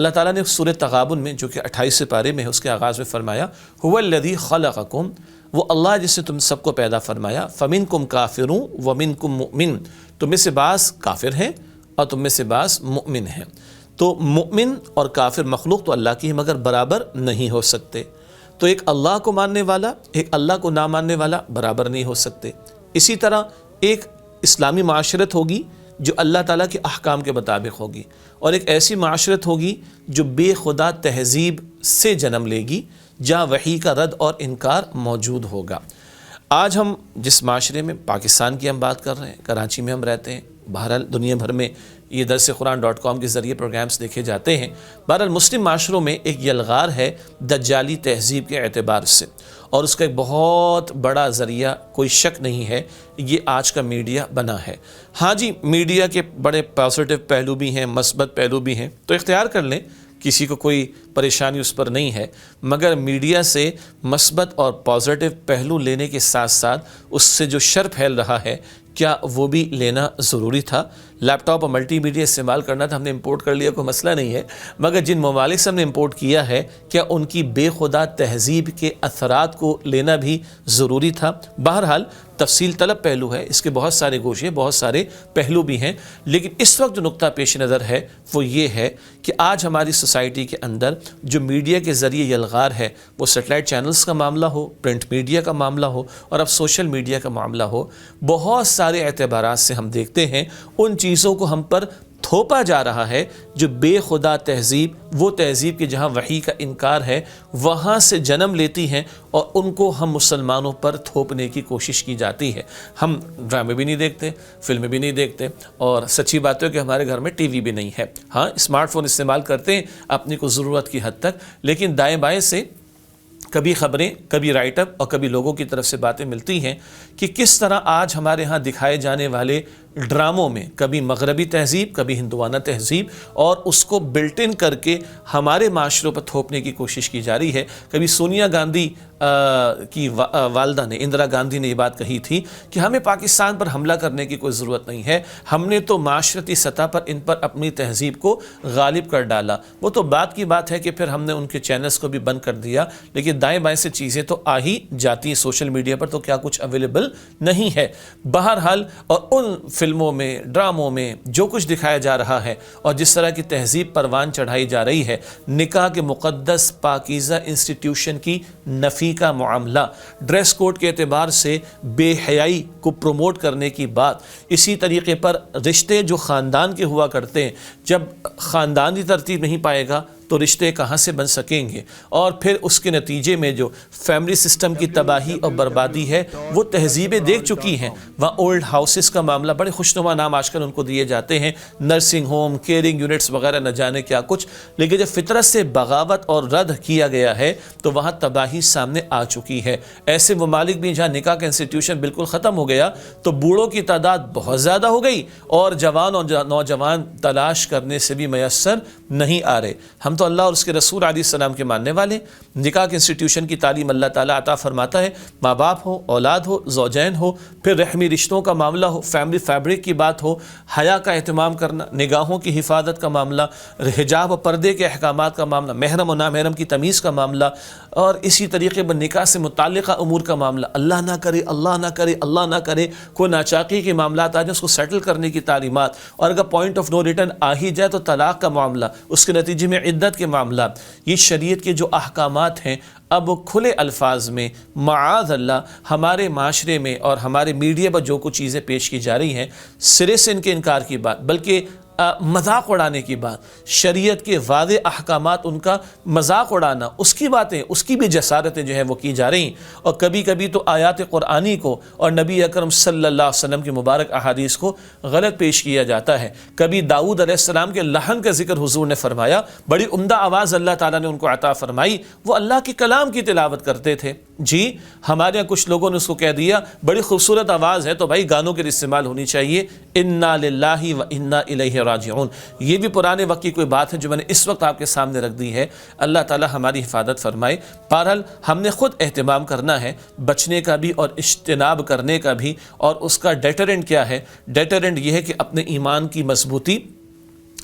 اللہ تعالیٰ نے سورہ تغابن میں جو کہ 28 پارے میں ہے اس کے آغاز میں فرمایا هو الذی خلقکم، وہ اللہ جس نے تم سب کو پیدا فرمایا، فمنکم کافر ومنکم مؤمن، تم میں سے بعض کافر ہیں اور تم میں سے بعض مؤمن ہیں۔ تو مؤمن اور کافر مخلوق تو اللہ کی ہے مگر برابر نہیں ہو سکتے، تو ایک اللہ کو ماننے والا ایک اللہ کو نہ ماننے والا برابر نہیں ہو سکتے۔ اسی طرح ایک اسلامی معاشرت ہوگی جو اللہ تعالیٰ کے احکام کے مطابق ہوگی، اور ایک ایسی معاشرت ہوگی جو بے خدا تہذیب سے جنم لے گی جہاں وحی کا رد اور انکار موجود ہوگا۔ آج ہم جس معاشرے میں، پاکستان کی ہم بات کر رہے ہیں، کراچی میں ہم رہتے ہیں، بہرحال دنیا بھر میں یہ درسقرآن.com کے ذریعے پروگرامز دیکھے جاتے ہیں، بہرحال مسلم معاشروں میں ایک یلغار ہے دجالی تہذیب کے اعتبار سے، اور اس کا ایک بہت بڑا ذریعہ کوئی شک نہیں ہے یہ آج کا میڈیا بنا ہے۔ ہاں جی، میڈیا کے بڑے پازیٹیو پہلو بھی ہیں، مثبت پہلو بھی ہیں، تو اختیار کر لیں، کسی کو کوئی پریشانی اس پر نہیں ہے، مگر میڈیا سے مثبت اور پازیٹیو پہلو لینے کے ساتھ ساتھ اس سے جو شر پھیل رہا ہے کیا وہ بھی لینا ضروری تھا؟ لیپ ٹاپ اور ملٹی میڈیا استعمال کرنا تھا، ہم نے امپورٹ کر لیا، کوئی مسئلہ نہیں ہے، مگر جن ممالک سے ہم نے امپورٹ کیا ہے کیا ان کی بے خدا تہذیب کے اثرات کو لینا بھی ضروری تھا؟ بہرحال تفصیل طلب پہلو ہے، اس کے بہت سارے گوشے، بہت سارے پہلو بھی ہیں، لیکن اس وقت جو نقطہ پیش نظر ہے وہ یہ ہے کہ آج ہماری سوسائٹی کے اندر جو میڈیا کے ذریعے یلغار ہے، وہ سیٹلائٹ چینلز کا معاملہ ہو، پرنٹ میڈیا کا معاملہ ہو، اور اب سوشل میڈیا کا معاملہ ہو، بہت سارے اعتبارات سے ہم دیکھتے ہیں ان چیزوں کو ہم پر تھوپا جا رہا ہے جو بے خدا تہذیب، وہ تہذیب کے جہاں وحی کا انکار ہے وہاں سے جنم لیتی ہیں، اور ان کو ہم مسلمانوں پر تھوپنے کی کوشش کی جاتی ہے۔ ہم ڈرامے بھی نہیں دیکھتے، فلمیں بھی نہیں دیکھتے، اور سچی بات ہے کہ ہمارے گھر میں ٹی وی بھی نہیں ہے۔ ہاں، اسمارٹ فون استعمال کرتے ہیں اپنی کو ضرورت کی حد تک، لیکن دائیں بائیں سے کبھی خبریں، کبھی رائٹ اپ اور کبھی لوگوں کی طرف سے باتیں ملتی ہیں کہ کس طرح آج ہمارے ہاں دکھائے جانے والے ڈراموں میں کبھی مغربی تہذیب، کبھی ہندوانہ تہذیب، اور اس کو بلٹ ان کر کے ہمارے معاشروں پر تھوپنے کی کوشش کی جا رہی ہے۔ کبھی سونیا گاندھی کی والدہ نے، اندرا گاندھی نے یہ بات کہی تھی کہ ہمیں پاکستان پر حملہ کرنے کی کوئی ضرورت نہیں ہے، ہم نے تو معاشرتی سطح پر ان پر اپنی تہذیب کو غالب کر ڈالا۔ وہ تو بات کی بات ہے کہ پھر ہم نے ان کے چینلز کو بھی بند کر دیا، لیکن دائیں بائیں سے چیزیں تو آ ہی جاتی ہیں، سوشل میڈیا پر تو کیا کچھ اویلیبل نہیں ہے۔ بہرحال، اور ان فلموں میں، ڈراموں میں جو کچھ دکھایا جا رہا ہے اور جس طرح کی تہذیب پروان چڑھائی جا رہی ہے، نکاح کے مقدس پاکیزہ انسٹیٹیوشن کی نفی کا معاملہ، ڈریس کوڈ کے اعتبار سے بے حیائی کو پروموٹ کرنے کی بات، اسی طریقے پر رشتے جو خاندان کے ہوا کرتے ہیں، جب خاندانی ترتیب نہیں پائے گا تو رشتے کہاں سے بن سکیں گے، اور پھر اس کے نتیجے میں جو فیملی سسٹم کی تباہی اور بربادی ہے وہ تہذیبیں دیکھ چکی ہیں۔ وہاں اولڈ ہاؤسز کا معاملہ، بڑے خوشنما نام آج کل ان کو دیے جاتے ہیں، نرسنگ ہوم، کیئرنگ یونٹس وغیرہ، نہ جانے کیا کچھ، لیکن جب فطرت سے بغاوت اور رد کیا گیا ہے تو وہاں تباہی سامنے آ چکی ہے۔ ایسے ممالک بھی جہاں نکاح کا انسٹیٹیوشن بالکل ختم ہو گیا تو بوڑھوں کی تعداد بہت زیادہ ہو گئی، اور جوان اور نوجوان تلاش کرنے سے بھی میسر نہیں آ رہے۔ ہم تو اللہ اور اس کے رسول علیہ السلام کے ماننے والے، نکاح کے انسٹیٹیوشن کی تعلیم اللہ تعالیٰ عطا فرماتا ہے، ماں باپ ہو، اولاد ہو، زوجین ہو، پھر رحمی رشتوں کا معاملہ ہو، فیملی فیبرک کی بات ہو، حیا کا اہتمام کرنا، نگاہوں کی حفاظت کا معاملہ، حجاب و پردے کے احکامات کا معاملہ، محرم و نامحرم کی تمیز کا معاملہ، اور اسی طریقے پر نکاح سے متعلقہ امور کا معاملہ، اللہ نہ کرے، اللہ نہ کرے، اللہ نہ کرے، کوئی ناچاقی کے معاملات آ جائیں اس کو سیٹل کرنے کی تعلیمات، اور اگر پوائنٹ آف نو ریٹرن آ ہی جائے تو طلاق کا معاملہ، اس کے نتیجے میں عدت کے معاملات، یہ شریعت کے جو احکامات ہیں اب وہ کھلے الفاظ میں معاذ اللہ ہمارے معاشرے میں اور ہمارے میڈیا پر جو کچھ چیزیں پیش کی جا رہی ہیں، سرے سے ان کے انکار کی بات، بلکہ مذاق اڑانے کی بات، شریعت کے واضح احکامات ان کا مذاق اڑانا، اس کی باتیں، اس کی بھی جسارتیں جو ہیں وہ کی جا رہی ہیں، اور کبھی کبھی تو آیات قرآنی کو اور نبی اکرم صلی اللہ علیہ وسلم کی مبارک احادیث کو غلط پیش کیا جاتا ہے۔ کبھی داؤد علیہ السلام کے لحن کا ذکر حضور نے فرمایا، بڑی عمدہ آواز اللہ تعالیٰ نے ان کو عطا فرمائی، وہ اللہ کے کلام کی تلاوت کرتے تھے۔ جی، ہمارے یہاں کچھ لوگوں نے اس کو کہہ دیا بڑی خوبصورت آواز ہے تو بھائی گانوں کے استعمال ہونی چاہیے، انا للہ و انا الیہ راجعون، یہ بھی پرانے وقت کی کوئی بات ہے جو میں نے اس وقت آپ کے سامنے رکھ دی ہے۔ اللہ تعالی ہماری حفاظت فرمائے۔ بہرحال ہم نے خود اہتمام کرنا ہے بچنے کا بھی اور اجتناب کرنے کا بھی، اور اس کا ڈیٹرنٹ کیا ہے؟ ڈیٹرنٹ یہ ہے کہ اپنے ایمان کی مضبوطی،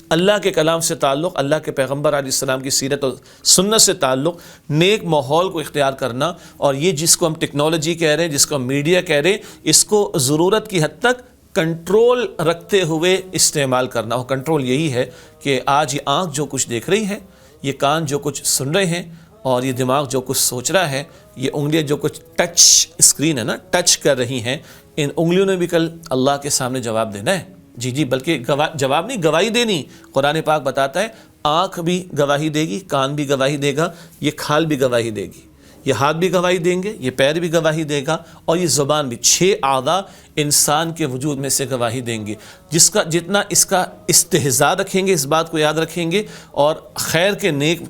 اللہ کے کلام سے تعلق، اللہ کے پیغمبر علیہ السلام کی سیرت و سنت سے تعلق، نیک ماحول کو اختیار کرنا، اور یہ جس کو ہم ٹیکنالوجی کہہ رہے ہیں، جس کو ہم میڈیا کہہ رہے ہیں، اس کو ضرورت کی حد تک کنٹرول رکھتے ہوئے استعمال کرنا۔ اور کنٹرول یہی ہے کہ آج یہ آنکھ جو کچھ دیکھ رہی ہے، یہ کان جو کچھ سن رہے ہیں، اور یہ دماغ جو کچھ سوچ رہا ہے، یہ انگلیاں جو کچھ ٹچ اسکرین ہے نا، ٹچ کر رہی ہیں، ان انگلیوں نے بھی کل اللہ کے سامنے جواب دینا ہے۔ جی بلکہ جواب نہیں، گواہی دینی۔ قرآن پاک بتاتا ہے آنکھ بھی گواہی دے گی، کان بھی گواہی دے گا، یہ کھال بھی گواہی دے گی، یہ ہاتھ بھی گواہی دیں گے، یہ پیر بھی گواہی دے گا، اور یہ زبان بھی۔ 6 اعضاء انسان کے وجود میں سے گواہی دیں گے۔ جتنا اس کا استحضاء رکھیں گے، اس بات کو یاد رکھیں گے، اور خیر کے نیک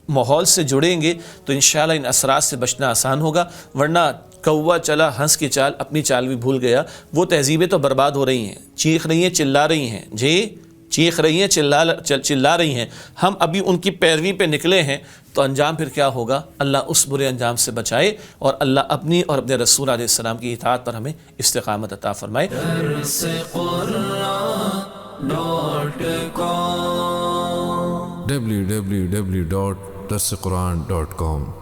ماحول سے جڑیں گے، تو انشاءاللہ ان اثرات سے بچنا آسان ہوگا۔ ورنہ کوا چلا ہنس کی چال، اپنی چال بھی بھول گیا۔ وہ تہذیبیں تو برباد ہو رہی ہیں، چیخ رہی ہیں، چلا رہی ہیں، جی چیخ رہی ہیں، چلا رہی ہیں۔ ہم ابھی ان کی پیروی پہ نکلے ہیں، تو انجام پھر کیا ہوگا؟ اللہ اس برے انجام سے بچائے، اور اللہ اپنی اور اپنے رسول علیہ السلام کی اطاعت پر ہمیں استقامت عطا فرمائے۔ www.darsequran.com